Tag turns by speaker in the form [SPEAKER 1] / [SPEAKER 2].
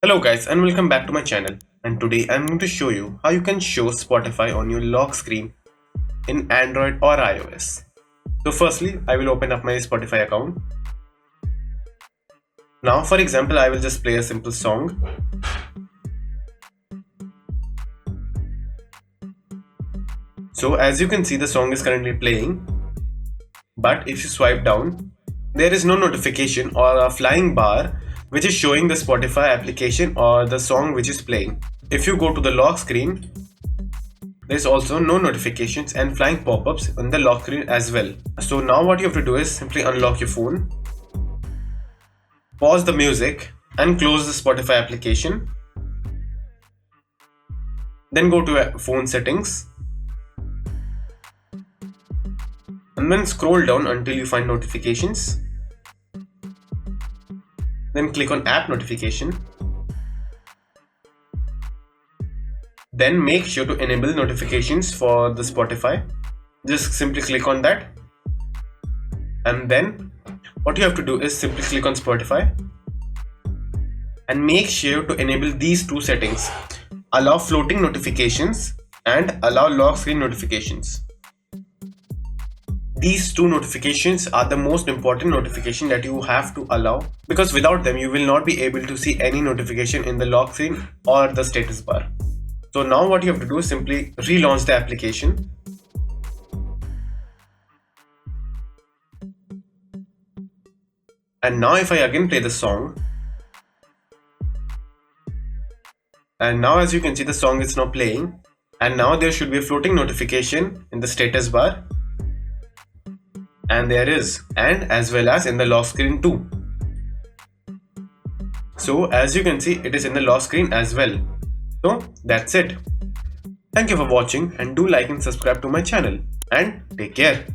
[SPEAKER 1] Hello guys and welcome back to my channel, and today I'm going to show you how you can show Spotify on your lock screen in Android or iOS. So firstly, I will open up my Spotify account. Now for example, I will just play a simple song. So as you can see, the song is currently playing, but if you swipe down, there is no notification or a flying bar which is showing the Spotify application or the song which is playing. If you go to the lock screen, there's also no notifications and flying pop-ups on the lock screen as well. So now what you have to do is simply unlock your phone, pause the music and close the Spotify application. Then go to phone settings and then scroll down until you find notifications. Then click on app notification. Then make sure to enable notifications for the Spotify. Just simply click on that. And then what you have to do is simply click on Spotify and make sure to enable these two settings. Allow floating notifications and allow lock screen notifications. These two notifications are the most important notification that you have to allow, because without them you will not be able to see any notification in the lock screen or the status bar. So now what you have to do is simply relaunch the application. And now if I again play the song, and now as you can see, the song is now playing, and now there should be a floating notification in the status bar, and there is, and as well as in the lock screen too. So as you can see, it is in the lock screen as well. So that's it. Thank you for watching, and do like and subscribe to my channel, and take care.